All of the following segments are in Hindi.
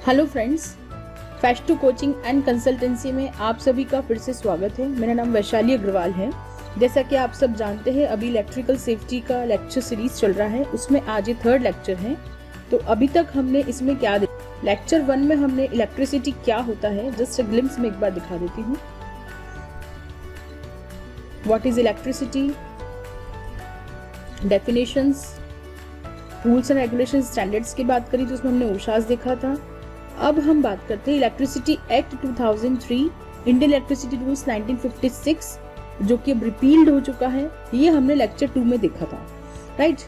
हेलो फ्रेंड्स, फैश2 कोचिंग एंड कंसल्टेंसी में आप सभी का फिर से स्वागत है। मेरा नाम वैशाली अग्रवाल है। जैसा कि आप सब जानते हैं, अभी इलेक्ट्रिकल सेफ्टी का लेक्चर सीरीज चल रहा है, उसमें आज ये 3rd लेक्चर है। तो अभी तक हमने इसमें क्या देखा, लेक्चर 1 में हमने इलेक्ट्रिसिटी क्या होता है जस्ट ग्लिम्स में एक बार दिखा देती हूँ। What is electricity, definitions, rules and regulation, standards की बात करी तो उसमें हमने ओशास देखा था। अब हम बात करते हैं electricity act 2003, Indian electricity rules 1956 जो कि अब रिपील्ड हो चुका है। ये हमने लेक्चर 2 में देखा था, राइट।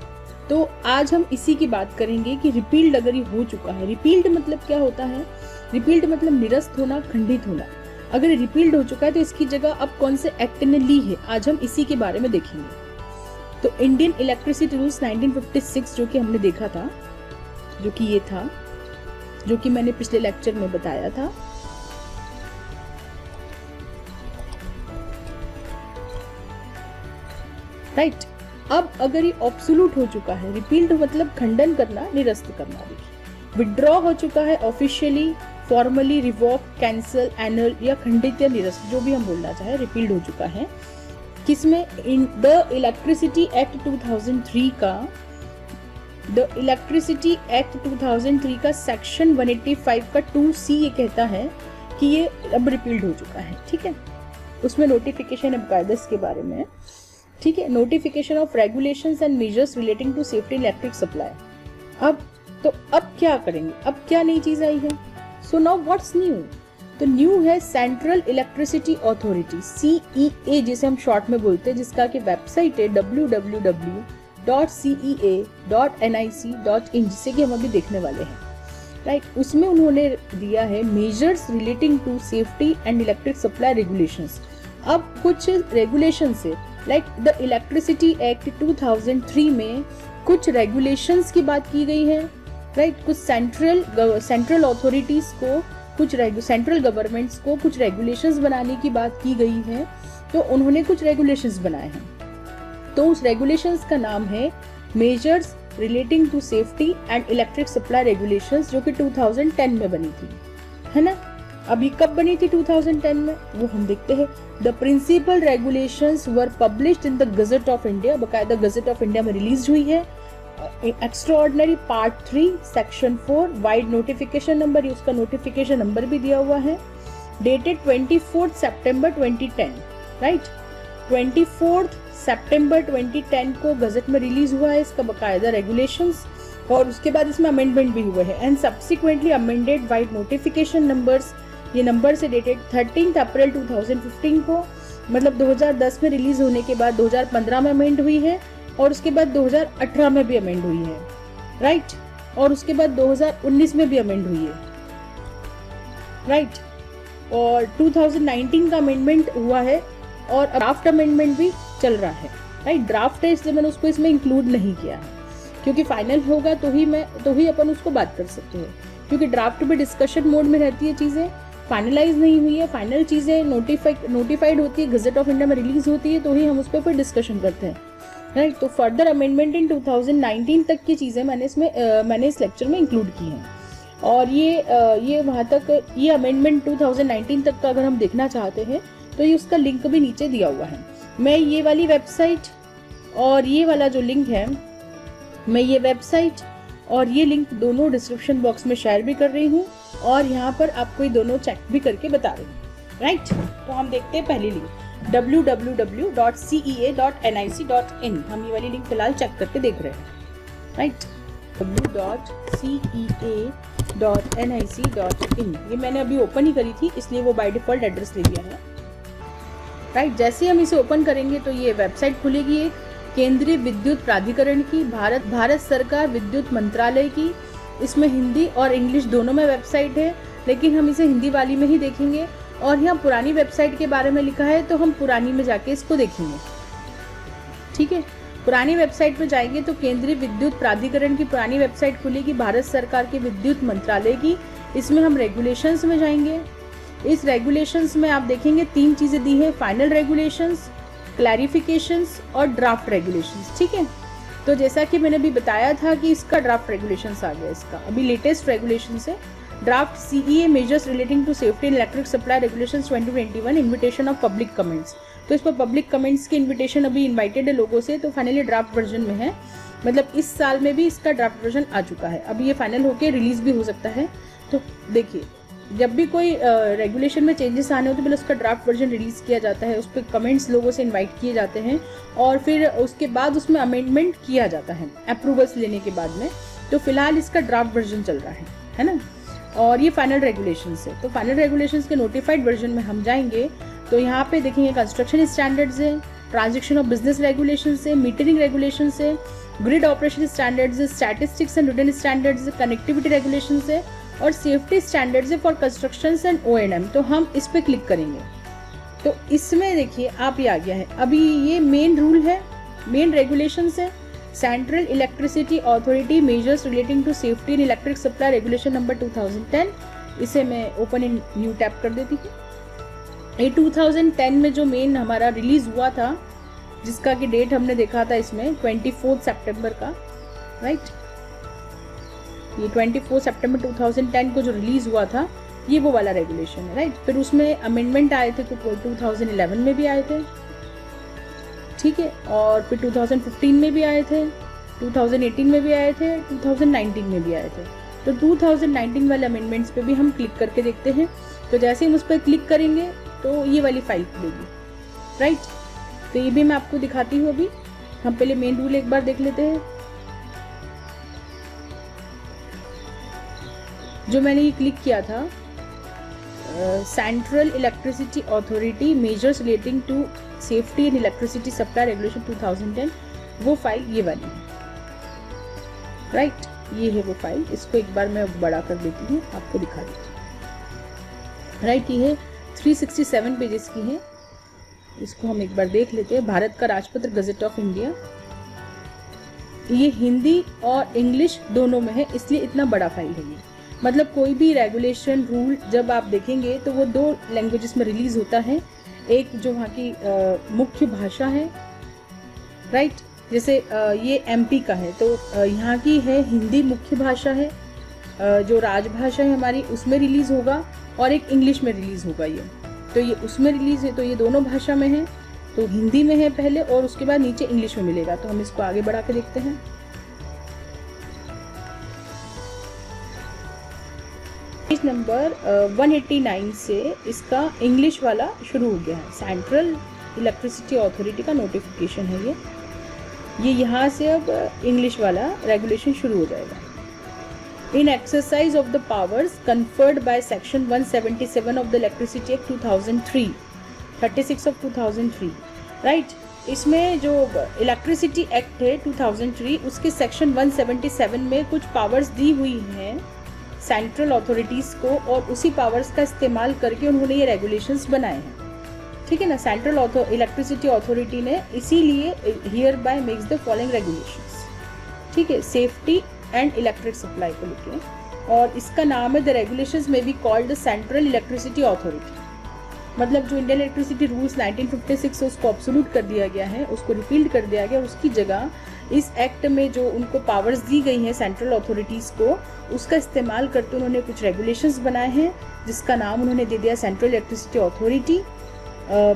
तो आज हम इसी की बात करेंगे कि रिपील्ड अगर ये हो चुका है, रिपील्ड मतलब क्या होता है। रिपील्ड मतलब निरस्त होना, खंडित होना। अगर रिपील्ड हो चुका है तो इसकी जगह अब कौन से एक्ट ने ली है, आज हम इसी के बारे में देखेंगे। तो इंडियन इलेक्ट्रिसिटी रूल्स 1956 जो कि हमने देखा था, जो कि ये था, जो कि मैंने पिछले लेक्चर में बताया था। राइट। अब अगर ये ऑब्सोल्यूट हो चुका है, रिपील्ड मतलब खंडन करना, निरस्त करना, देखिए विड्रॉ हो चुका है officially, formally, revoke, cancel, anal या खंडित या निरस्त, जो भी हम बोलना चाहे, रिपील्ड हो चुका है। किसमें? इन द इलेक्ट्रिसिटी एक्ट 2003 का, द इलेक्ट्रिसिटी एक्ट 2003 का सेक्शन 185 का 2C ये कहता है कि ये अब रिपील्ड हो चुका है। ठीक है, उसमें नोटिफिकेशन है बकायदा इसके बारे में। ठीक है, notification of regulations and measures relating to safety electric supply. अब क्या करेंगे, अब क्या नई चीज आई है। So now what's new. तो न्यू है सेंट्रल इलेक्ट्रिसिटी अथॉरिटी, CEA जिसे हम शॉर्ट में बोलते हैं, जिसका की वेबसाइट है www.cea.nic.in, जिसे कि हम अभी देखने वाले हैं, राइट। उसमें उन्होंने दिया है measures relating to safety and electric supply regulations. अब कुछ रेगुलेशन से, लाइक द इलेक्ट्रिसिटी एक्ट 2003 में कुछ रेगुलेशंस की बात की गई है, राइट। कुछ सेंट्रल अथॉरिटीज को, कुछ सेंट्रल गवर्नमेंट्स को कुछ रेगुलेशंस बनाने की बात की गई है। तो उन्होंने कुछ रेगुलेशंस बनाए हैं। तो उस रेगुलेशंस का नाम है measures relating to safety and electric supply regulations, जो कि 2010 में बनी थी, है ना। अभी कब बनी थी 2010 में, वो हम देखते हैं। The principal regulations were published in the gazette of India, बकायदा गजट ऑफ इंडिया में रिलीज हुई है। Extraordinary part 3 section 4 vide notification number, ये उसका नोटिफिकेशन नंबर भी दिया हुआ है। डेटेड 24 सितंबर 2010, राइट। 24 सितंबर 2010 को गजट में रिलीज हुआ है इसका बकायदा रेगुलेशंस, और उसके बाद इसमें अमेंडमेंट भी हुए हैं and subsequently amended wide notification numbers. ये नंबर से डेटेड 13 अप्रैल 2015 को, मतलब 2010 में रिलीज होने के बाद 2015 में अमेंड हुई है, और उसके बाद 2018 में भी अमेंड हुई है, राइट। और उसके बाद 2019 में भी अमेंड हुई है, राइट। और 2019 का अमेंडमेंट हुआ है, और ड्राफ्ट अमेंडमेंट भी चल रहा है, राइट। ड्राफ्ट है इसलिए मैंने उसको इसमें इंक्लूड नहीं किया है, क्योंकि फाइनल होगा तो ही अपन उसको बात कर सकते हैं, क्योंकि ड्राफ्ट में डिस्कशन मोड में रहती है, चीजें फाइनलाइज नहीं हुई है। फाइनल चीजें नोटिफाइड होती है, गजट ऑफ इंडिया में रिलीज होती है, तो ही हम उस पर फिर डिस्कशन करते हैं, राइट। तो फर्दर अमेंडमेंट इन 2019 तक की चीजें मैंने इस लेक्चर में इंक्लूड की हैं। और ये वहां तक, ये अमेंडमेंट 2019 तक का अगर हम देखना चाहते हैं तो ये उसका लिंक भी नीचे दिया हुआ है। मैं ये वाली वेबसाइट और ये वाला जो लिंक है, मैं ये वेबसाइट और ये लिंक दोनों डिस्क्रिप्शन बॉक्स में शेयर भी कर रही हूँ, और यहाँ पर आपको ये दोनों चेक भी करके बता रही हूँ, राइट। तो हम देखते हैं पहली लिंक, www.cea.nic.in। हम ये वाली लिंक फिलहाल चेक करके देख रहे हैं, राइट। www.cea.nic.in, ये मैंने अभी ओपन ही करी थी, इसलिए वो बाय डिफॉल्ट एड्रेस ले लिया है, राइट। जैसे ही हम इसे ओपन करेंगे तो ये वेबसाइट खुलेगी एक केंद्रीय विद्युत प्राधिकरण की, भारत सरकार विद्युत मंत्रालय की। इसमें हिंदी और इंग्लिश दोनों में वेबसाइट है, लेकिन हम इसे हिंदी वाली में ही देखेंगे। और यहाँ पुरानी वेबसाइट के बारे में लिखा है, तो हम पुरानी में जाके इसको देखेंगे, ठीक है। पुरानी वेबसाइट में जाएंगे तो केंद्रीय विद्युत प्राधिकरण की पुरानी वेबसाइट खुलेगी, भारत सरकार के विद्युत मंत्रालय की। इसमें हम रेगुलेशंस में जाएंगे। इस रेगुलेशंस में आप देखेंगे 3 चीजें दी है, फाइनल रेगुलेशंस, क्लैरिफिकेशंस और ड्राफ्ट रेगुलेशंस, ठीक है। तो जैसा कि मैंने अभी बताया था कि इसका ड्राफ्ट रेगुलेशंस आ गया, इसका अभी लेटेस्ट रेगुलेशन है, draft CEA measures relating to safety in electric supply regulations 2021 invitation of public comments. तो इस पर पब्लिक कमेंट्स की इन्विटेशन अभी इन्वाइटेड है लोगों से, तो फाइनली ड्राफ्ट वर्जन में है, मतलब इस साल में भी इसका ड्राफ्ट वर्जन आ चुका है, अभी ये फाइनल होके रिलीज भी हो सकता है। तो देखिए, जब भी कोई रेगुलेशन में चेंजेस आने होते हैं पहले उसका ड्राफ्ट वर्जन रिलीज किया जाता है, उस पर कमेंट्स लोगों से इन्वाइट किए जाते हैं और फिर उसके बाद उसमें अमेंडमेंट किया जाता है अप्रूवल्स लेने के बाद में। तो फिलहाल इसका ड्राफ्ट वर्जन चल रहा है ना, और ये फाइनल रेगुलेशंस है। तो फाइनल रेगुलेशंस के नोटिफाइड वर्जन में हम जाएंगे तो यहाँ पे देखेंगे कंस्ट्रक्शन स्टैंडर्ड्स है, ट्रांजैक्शन ऑफ बिजनेस रेगुलेशंस है, मीटरिंग रेगुलेशंस है, ग्रिड ऑपरेशन स्टैंडर्ड्स है, स्टैटिस्टिक्स एंड रिटर्न स्टैंडर्ड्स है, कनेक्टिविटी रेगुलेशंस है और सेफ्टी स्टैंडर्ड्स है फॉर कंस्ट्रक्शन एंड O&M। तो हम इस पे क्लिक करेंगे तो इसमें देखिए आप ये आ गया है। अभी ये मेन रूल है, मेन रेगुलेशंस है, central electricity authority measures relating to safety in electric supply regulation number 2010। इसे मैं ओपन इन न्यू टैब कर देती हूँ। ये 2010 में जो मेन हमारा रिलीज हुआ था, जिसका कि डेट हमने देखा था इसमें 24 सितंबर का, राइट। ये 24 सितंबर 2010 को जो रिलीज हुआ था ये वो वाला रेगुलेशन है, राइट। फिर उसमें अमेंडमेंट आए थे तो 2011 में भी आए थे, ठीक है, और फिर 2015 में भी आए थे, 2018 में भी आए थे, 2019 में भी आए थे। तो 2019 वाले अमेंडमेंट्स पे भी हम क्लिक करके देखते हैं। तो जैसे हम उस पर क्लिक करेंगे तो ये वाली फाइल खुलेगी, राइट। तो ये भी मैं आपको दिखाती हूँ। अभी हम पहले मेन रूल एक बार देख लेते हैं। जो मैंने ये क्लिक किया था, central electricity authority measures relating to safety in electricity supply regulation 2010, वो फाइल ये वाली है, राइट। ये है वो फाइल। इसको एक बार मैं बड़ा कर देती हूँ, आपको दिखा देती हूँ, राइट। ये है 367 पेजेस की है। इसको हम एक बार देख लेते हैं। भारत का राजपत्र गजेट ऑफ इंडिया, ये हिंदी और इंग्लिश दोनों में है, इसलिए इतना बड़ा फाइल है ये। मतलब कोई भी रेगुलेशन रूल जब आप देखेंगे तो वो 2 लैंग्वेजेस में रिलीज होता है। एक जो वहाँ की मुख्य भाषा है, राइट। जैसे ये MP का है तो यहाँ की है हिंदी मुख्य भाषा है, जो राजभाषा है हमारी उसमें रिलीज होगा, और एक इंग्लिश में रिलीज होगा ये। तो ये उसमें रिलीज है, तो ये दोनों भाषा में है। तो हिंदी में है पहले और उसके बाद नीचे इंग्लिश में मिलेगा। तो हम इसको आगे बढ़ा के देखते हैं। पेज नंबर 189 से इसका इंग्लिश वाला शुरू हो गया है। सेंट्रल इलेक्ट्रिसिटी अथॉरिटी का नोटिफिकेशन है ये यहाँ से अब इंग्लिश वाला रेगुलेशन शुरू हो जाएगा। In exercise of the powers conferred by section 177 of the electricity act 2003, 36 of 2003, right. इसमें जो इलेक्ट्रिसिटी एक्ट है 2003 उसके सेक्शन 177 में कुछ पावर्स दी हुई हैं सेंट्रल अथॉरिटीज़ को, और उसी पावर्स का इस्तेमाल करके उन्होंने ये रेगुलेशंस बनाए हैं, ठीक है ना। सेंट्रल इलेक्ट्रिसिटी अथॉरिटी ने इसीलिए here bye makes the following regulations, ठीक है, सेफ्टी एंड इलेक्ट्रिक सप्लाई को लेके, और इसका नाम है द रेगुलेशंस में B called the central electricity authority. मतलब जो इंडियन इलेक्ट्रिसिटी रूल्स 1956 है उसको ऑब्सोल्यूट कर दिया गया है, उसको रिपील्ड कर दिया गया, और उसकी जगह इस एक्ट में जो उनको पावर्स दी गई हैं सेंट्रल अथॉरिटीज़ को, उसका इस्तेमाल करते उन्होंने कुछ रेगुलेशंस बनाए हैं, जिसका नाम उन्होंने दे दिया central electricity authority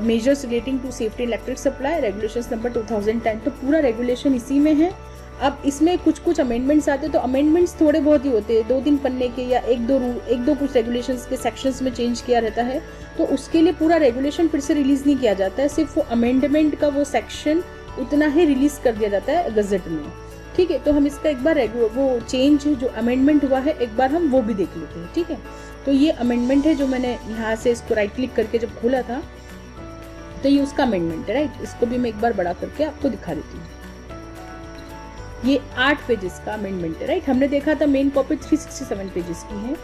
measures relating to safety electric supply regulations number 2010। तो पूरा रेगुलेशन इसी में है। अब इसमें कुछ अमेंडमेंट्स आते हैं, तो अमेंडमेंट्स थोड़े बहुत ही होते हैं, 2-3 पन्ने के, या एक दो कुछ रेगुलेशंस के सेक्शंस में चेंज किया रहता है। तो उसके लिए पूरा रेगुलेशन फिर से रिलीज नहीं किया जाता है, सिर्फ वो अमेंडमेंट का वो सेक्शन उतना ही रिलीज कर दिया जाता है गजेट में, ठीक है। तो हम इसका एक बार वो चेंज जो अमेंडमेंट हुआ है एक बार हम वो भी देख लेते हैं, ठीक है। तो ये अमेंडमेंट है जो मैंने यहाँ से इसको राइट क्लिक करके जब खोला था, तो ये उसका अमेंडमेंट है, राइट। इसको भी मैं एक बार बड़ा करके आपको दिखा देती हूँ। ये 8 पेजेस का अमेंडमेंट है, राइट। हमने देखा था मेन कॉपी 367 पेजेस की है,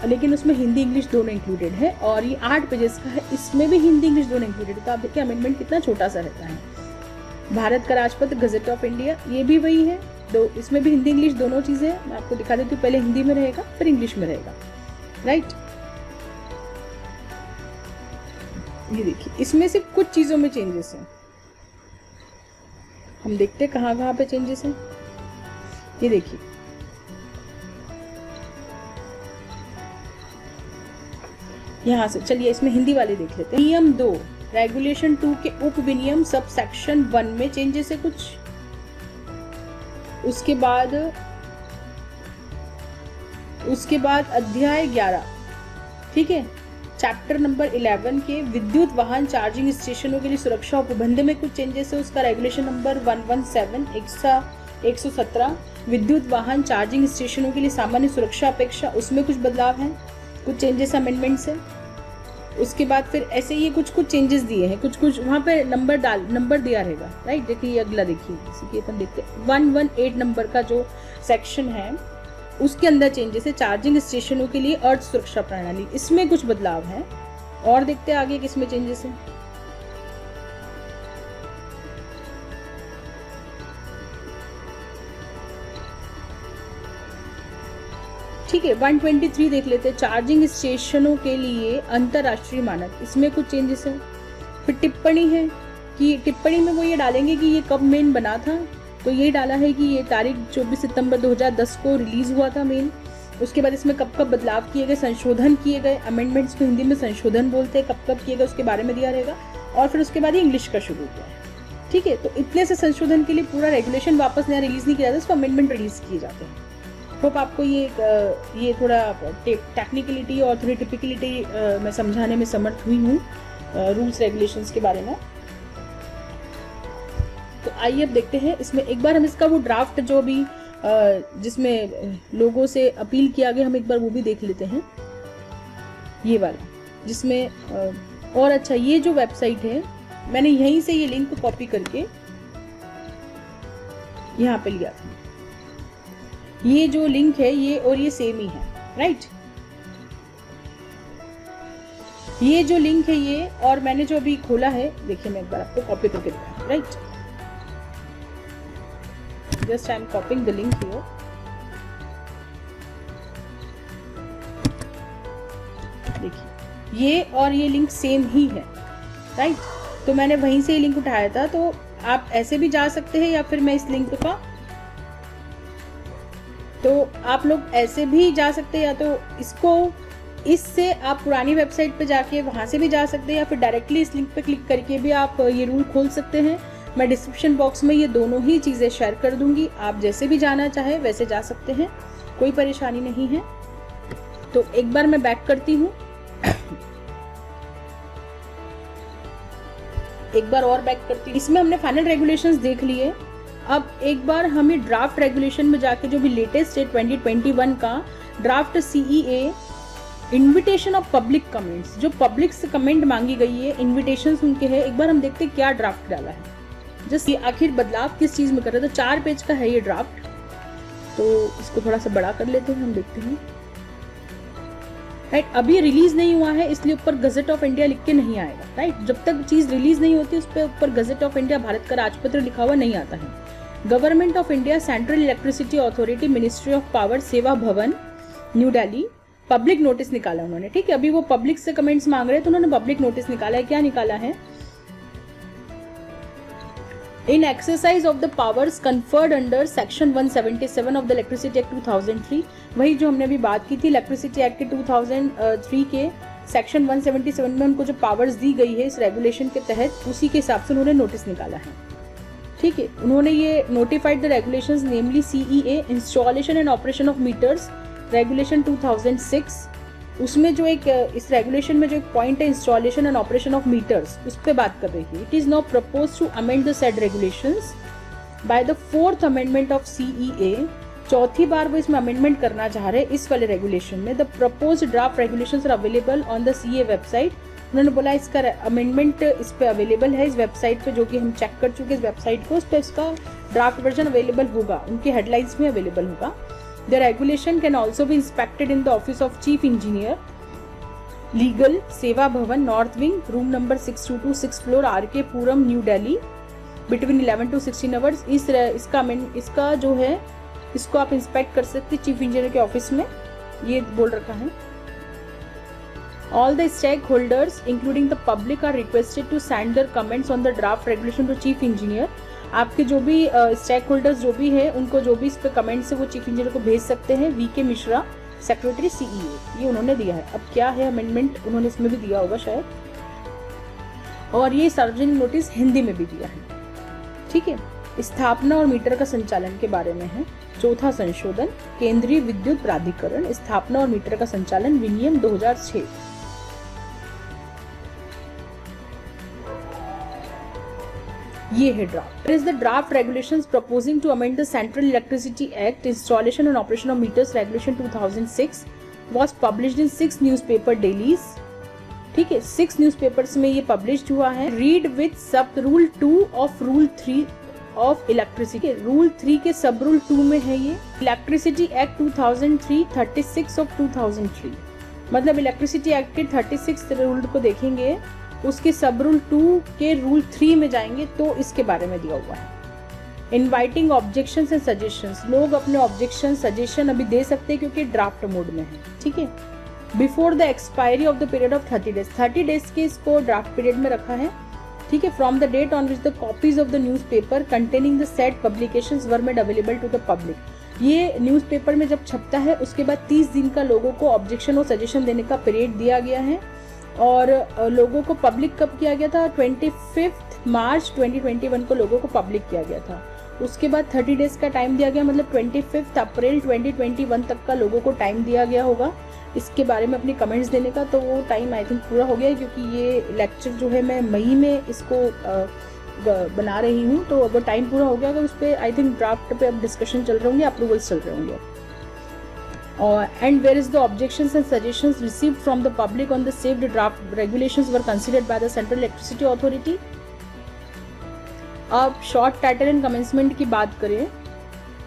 लेकिन उसमें हिंदी इंग्लिश दोनों इंक्लूडेड है, और ये 8 पेजेस का है, इसमें भी हिंदी इंग्लिश दोनों इंक्लूडेड है। तो आप देखिए अमेंडमेंट कितना छोटा सा रहता है। भारत का राजपत्र गजेट ऑफ इंडिया, ये भी वही है, इसमें भी हिंदी इंग्लिश दोनों चीज़ें मैं आपको दिखा देती हूँ। पहले हिंदी में रहेगा फिर इंग्लिश में रहेगा, राइट। ये देखिए इसमें से कुछ चीज़ों में चेंजेस हैं, हम देखते हैं कहाँ कहाँ पे चेंजेस हैं। ये देखिए यहाँ से चलिए इसमें हिंदी वाले देख लेते हैं। नियम 2 रेगुलेशन 2 के उप विनियम सब सेक्शन 1 में चेंजेस है कुछ। उसके बाद अध्याय 11, ठीक है, चैप्टर नंबर 11 के विद्युत वाहन चार्जिंग स्टेशनों के लिए सुरक्षा उपबंध में कुछ चेंजेस है। उसका रेगुलेशन नंबर 117 117 विद्युत वाहन चार्जिंग स्टेशनों के लिए सामान्य सुरक्षा अपेक्षा, उसमें कुछ बदलाव हैं, कुछ चेंजेस अमेंडमेंट्स है। उसके बाद फिर ऐसे ये कुछ चेंजेस दिए हैं, कुछ वहाँ पे नंबर दिया रहेगा, राइट। देखिए अगला देखिए, जैसे कि अपन देखते हैं 118 नंबर का जो सेक्शन है उसके अंदर चेंजेस है। चार्जिंग स्टेशनों के लिए अर्थ सुरक्षा प्रणाली, इसमें कुछ बदलाव है। और देखते हैं आगे किसमें चेंजेस है। ठीक है, 123 देख लेते हैं, चार्जिंग स्टेशनों के लिए अंतरराष्ट्रीय मानक, इसमें कुछ चेंजेस है। फिर टिप्पणी है कि टिप्पणी में वो ये डालेंगे कि ये कब मेन बना था, तो ये डाला है कि ये तारीख 24 सितंबर 2010 को रिलीज हुआ था मेन। उसके बाद इसमें कब कब बदलाव किए गए, संशोधन किए गए, अमेंडमेंट्स को हिंदी में संशोधन बोलते हैं, कब कब किए गए उसके बारे में दिया रहेगा। और फिर उसके बाद ये इंग्लिश का शुरू हुआ है, ठीक है। तो इतने से संशोधन के लिए पूरा रेगुलेशन वापस नया रिलीज नहीं किया जाता, इसको अमेंडमेंट रिलीज किए जाते हैं। होप आपको ये थोड़ा टेक्निकलिटी और थोड़ी टिपिकलिटी मैं समझाने में समर्थ हुई हूँ रूल्स रेगुलेशंस के बारे में। तो आइए अब देखते हैं इसमें एक बार हम इसका वो ड्राफ्ट जो भी जिसमें लोगों से अपील किया गया, हम एक बार वो भी देख लेते हैं, ये वाला जिसमें और अच्छा ये जो वेबसाइट है मैंने यहीं से ये लिंक कॉपी करके यहाँ पे लिया था। ये जो लिंक है ये और ये सेम ही है, राइट। ये जो लिंक है ये और मैंने जो अभी खोला है, देखिए मैं एक बार आपको कॉपी करके दिखा, right. Just I am copying the link here. देखिए ये और ये लिंक सेम ही है, राइट। तो मैंने वहीं से ये लिंक उठाया था, तो आप ऐसे भी जा सकते हैं या फिर मैं इस लिंक का, तो आप लोग ऐसे भी जा सकते हैं या तो इससे आप पुरानी वेबसाइट पे जाके वहाँ से भी जा सकते हैं या फिर डायरेक्टली इस लिंक पे क्लिक करके भी आप ये रूल खोल सकते हैं। मैं डिस्क्रिप्शन बॉक्स में ये दोनों ही चीज़ें शेयर कर दूंगी, आप जैसे भी जाना चाहे वैसे जा सकते हैं, कोई परेशानी नहीं है। तो एक बार मैं बैक करती हूँ, एक बार और बैक करती हूँ। इसमें हमने फाइनल रेगुलेशंस देख लिए। अब एक बार हमें ड्राफ्ट रेगुलेशन में जाके जो भी लेटेस्ट है 2021 का draft CEA invitation of public comments, जो पब्लिक से कमेंट मांगी गई है, इन्विटेशन उनके हैं, एक बार हम देखते हैं क्या ड्राफ्ट डाला है, जस्ट ये आखिर बदलाव किस चीज में कर रहे थे। 4 पेज का है ये ड्राफ्ट, तो इसको थोड़ा सा बड़ा कर लेते हैं, हम देखते हैं, राइट। अभी रिलीज नहीं हुआ है इसलिए ऊपर गजट ऑफ इंडिया लिख के नहीं आएगा, राइट। जब तक चीज रिलीज नहीं होती उस पर ऊपर गजट ऑफ इंडिया भारत का राजपत्र लिखा हुआ नहीं आता है। Government of India, central electricity authority, ministry of power, सेवा भवन, न्यू दिल्ली, पब्लिक नोटिस निकाला उन्होंने, ठीक है। अभी वो पब्लिक से कमेंट्स मांग रहे हैं तो उन्होंने पब्लिक नोटिस निकाला है। क्या निकाला है? In exercise of the powers conferred under section 177 of the electricity act 2003, वही जो हमने अभी बात की थी इलेक्ट्रिसिटी एक्ट के 2003 के सेक्शन 177 में उनको जो पावर्स दी गई है इस रेगुलेशन के तहत, उसी के हिसाब से उन्होंने नोटिस निकाला है, ठीक है। उन्होंने ये notified the regulations namely CEA installation and operation of meters regulation 2006, उसमें जो एक इस रेगुलेशन में जो एक पॉइंट है installation and operation of meters, उस पर बात कर रही है। It is now propose to amend the said regulations by the 4th amendment of CEA, चौथी बार वो इसमें अमेंडमेंट करना चाह रहे हैं इस वाले रेगुलेशन में। The proposed draft regulations are available on the CEA website. उन्होंने बोला इसका अमेंडमेंट इस पे अवेलेबल है इस वेबसाइट पे, जो कि हम चेक कर चुके इस वेबसाइट को, उस पर इसका ड्राफ्ट वर्जन अवेलेबल होगा, उनके हेडलाइंस में अवेलेबल होगा। The regulation can also be inspected in the office of chief engineer, legal, सेवा भवन, north wing, room number 622, 6th floor, RK Puram, new Delhi, between 11 to 16 hours. इसका जो है इसको आप इंस्पेक्ट कर सकते चीफ इंजीनियर के ऑफिस में, ये बोल रखा है। All the stakeholders, including the public, are requested to send their comments on the draft regulation to chief engineer. आपके जो भी स्टेक होल्डर्स जो भी है उनको जो भी इस पे कमेंट्स है वो चीफ इंजीनियर को भेज सकते हैं। VK मिश्रा, सेक्रेटरी सीईओ, ये उन्होंने दिया है। अब क्या है अमेंडमेंट, उन्होंने इसमें भी दिया होगा शायद, और ये सार्वजनिक नोटिस हिंदी में भी दिया है। ठीक है, स्थापना और मीटर का संचालन के बारे में है। चौथा संशोधन, केंद्रीय विद्युत प्राधिकरण स्थापना और मीटर का संचालन विनियम 2006। ये है draft. There is the draft regulations proposing to amend the Central Electricity Act, Installation and Operation of Meters Regulation 2006 was published in 6 newspaper dailies। ठीक है, 6 न्यूज़पेपर्स में ये पब्लिश हुआ है। रीड विद सब rule 2 of rule 3 of electricity. Rule 3 के सब रूल 2 में है ये। इलेक्ट्रिसिटी एक्ट 2003 36 ऑफ 2003, मतलब इलेक्ट्रिसिटी एक्ट के 36 रूल को देखेंगे, उसके सब रूल 2 के रूल 3 में जाएंगे तो इसके बारे में दिया हुआ है। इनवाइटिंग ऑब्जेक्शंस एंड सजेशंस, लोग अपने ऑब्जेक्शन सजेशन अभी दे सकते हैं क्योंकि ड्राफ्ट मोड में है। ठीक है, before the expiry of the period of 30 days, 30 days के इसको ड्राफ्ट पीरियड में रखा है। ठीक है, from the date on which the copies of the newspaper containing the said publications were made available to the public. ये न्यूज़पेपर में जब छपता है उसके बाद 30 दिन का लोगों को ऑब्जेक्शन और सजेशन देने का पीरियड दिया गया है। और लोगों को पब्लिक कब किया गया था? 25 मार्च 2021 को लोगों को पब्लिक किया गया था। उसके बाद 30 डेज का टाइम दिया गया, मतलब 25 अप्रैल 2021 तक का लोगों को टाइम दिया गया होगा इसके बारे में अपने कमेंट्स देने का। तो वो टाइम आई थिंक पूरा हो गया है, क्योंकि ये लेक्चर जो है मैं मई में इसको बना रही हूँ, तो अगर टाइम पूरा हो गया अगर उस पर आई थिंक ड्राफ्ट पे अब डिस्कशन चल रहे होंगे, अप्रूवल्स चल रहे होंगे। And where is the objections and suggestions received from the public on the saved draft regulations were considered by the Central Electricity Authority। अब शॉर्ट टाइटल एंड कमेंसमेंट की बात करें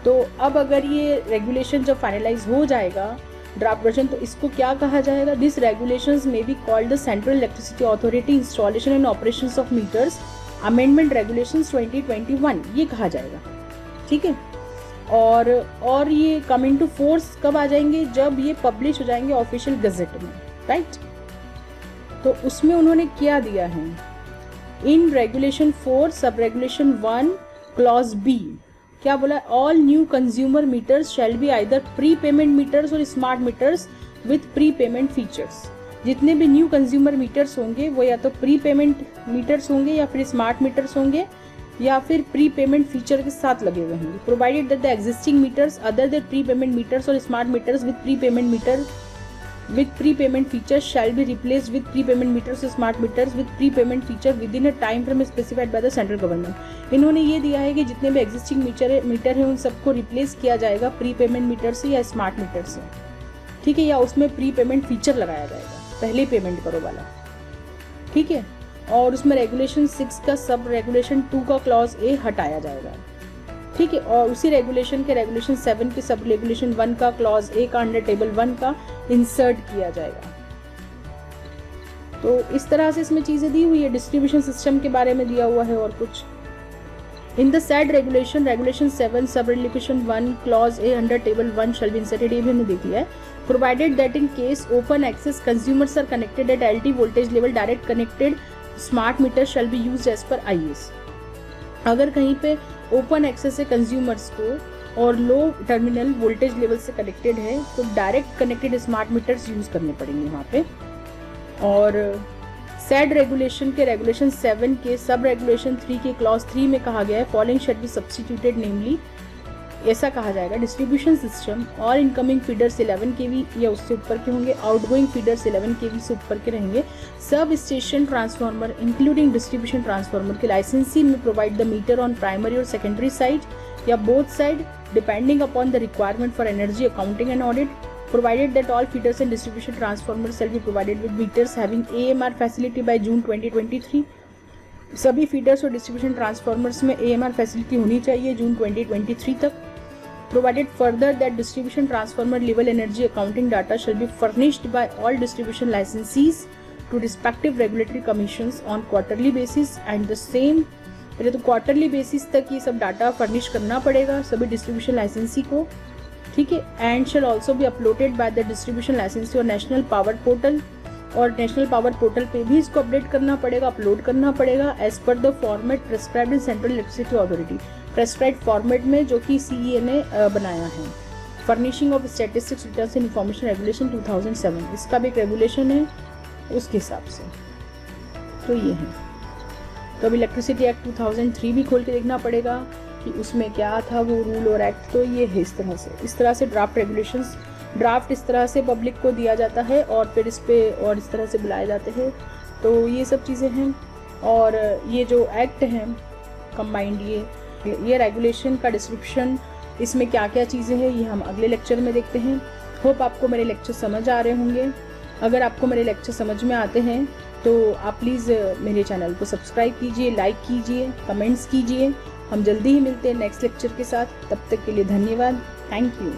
तो अब अगर ये रेगुलेशन जब फाइनलाइज हो जाएगा ड्राफ्ट वर्जन, तो इसको क्या कहा जाएगा? This regulations may be called the central electricity authority installation and operations of meters amendment regulations 2021, ये कहा जाएगा। ठीक है, और ये कमिंग टू फोर्स कब आ जाएंगे? जब ये पब्लिश हो जाएंगे ऑफिशियल गजेट में, राइट। तो उसमें उन्होंने क्या दिया है? इन रेगुलेशन 4 सब रेगुलेशन 1 क्लॉज बी क्या बोला? All new consumer meters shall be either pre payment meters और smart meters with pre payment features. जितने भी न्यू कंज्यूमर मीटर्स होंगे वो या तो प्री पेमेंट मीटर्स होंगे या फिर स्मार्ट मीटर्स होंगे या फिर प्री पेमेंट फीचर के साथ लगे हुए होंगे। Provided that the existing meters other than pre payment meters और smart meters with pre payment features shall be replaced with pre payment meters और smart meters with pre payment feature within a time frame specified by the central government. इन्होंने ये दिया है कि जितने भी एग्जिस्टिंग मीटर है उन सबको रिप्लेस किया जाएगा प्री पेमेंट मीटर से या स्मार्ट मीटर से। ठीक है, या उसमें प्री पेमेंट फीचर लगाया जाएगा, पहले पेमेंट करो वाला। ठीक है, और उसमें रेगुलेशन 6 का सब रेगुलेशन 2 का क्लॉज ए हटाया जाएगा। ठीक है, और उसी रेगुलेशन के रेगुलेशन 7 के सब रेगुलेशन 1 का क्लॉज ए का अंडर टेबल 1 का इंसर्ट किया जाएगा। तो इस तरह से इसमें चीजें दी हुई है। डिस्ट्रीब्यूशन सिस्टम के बारे में दिया हुआ है और कुछ। In the said regulation 7 sub regulation 1 clause A under table 1 shall be inserted, ये भी हमने देख लिया है। Provided that in case open access consumers are connected at LT voltage level direct connected smart meter shall be used as per IS. अगर कहीं पे ओपन एक्सेस है कंज्यूमर्स को और लो टर्मिनल वोल्टेज लेवल से कनेक्टेड है तो direct connected smart meters use करने पड़ेंगे वहाँ पे। और सेड रेगुलेशन के रेगुलेशन 7 के सब रेगुलेशन 3 के क्लॉज 3 में कहा गया है फॉलोइंग शैल बी सब्स्टिट्यूटेड, नेमली ऐसा कहा जाएगा डिस्ट्रीब्यूशन सिस्टम और इनकमिंग फीडर्स 11 केवी या उससे ऊपर के होंगे, आउटगोइंग फीडर्स 11 केवी से ऊपर के रहेंगे। Sub station transformer including distribution transformer के लाइसेंसी में provide the meter on primary और सेकेंडरी साइड या both side depending upon the requirement for energy accounting and audit. Provided that all feeders and distribution transformer shall be provided with meters having AMR facility by June 2023। सभी फीडर्स और डिस्ट्रीब्यूशन ट्रांसफार्मर्स में AMR फैसिलिटी होनी चाहिए जून 2023 तक। Provided further that distribution transformer level energy accounting data shall be furnished by all distribution licensees to respective regulatory commissions on quarterly basis and the same पहले तो क्वार्टरली बेसिस तक ये सब डाटा फर्निश करना पड़ेगा सभी डिस्ट्रीब्यूशन लाइसेंसी को। ठीक है, and shall also be uploaded by the distribution लाइसेंसी और नेशनल पावर पोर्टल, और नेशनल पावर पोर्टल पे भी इसको अपडेट करना पड़ेगा, अपलोड करना पड़ेगा as per the format prescribed in central electricity authority, prescribe format में जो कि CEA ने बनाया है। Furnishing of statistics returns and information regulation 2007, इसका भी एक रेगुलेशन है उसके हिसाब से। तो ये है। तो अब इलेक्ट्रिसिटी एक्ट 2003 भी खोल के देखना पड़ेगा कि उसमें क्या था वो रूल और एक्ट। तो ये है इस तरह से ड्राफ्ट रेगुलेशंस, ड्राफ्ट इस तरह से पब्लिक को दिया जाता है और फिर इस पे और इस तरह से बुलाए जाते हैं। तो ये सब चीज़ें हैं। और ये जो एक्ट हैं कंबाइंड, ये रेगुलेशन का डिस्क्रिप्शन, इसमें क्या क्या चीज़ें हैं ये हम अगले लेक्चर में देखते हैं। होप आपको मेरे लेक्चर समझ आ रहे होंगे। अगर आपको मेरे लेक्चर समझ में आते हैं तो आप प्लीज़ मेरे चैनल को सब्सक्राइब कीजिए, लाइक कीजिए, कमेंट्स कीजिए। हम जल्दी ही मिलते हैं नेक्स्ट लेक्चर के साथ। तब तक के लिए धन्यवाद। Thank you.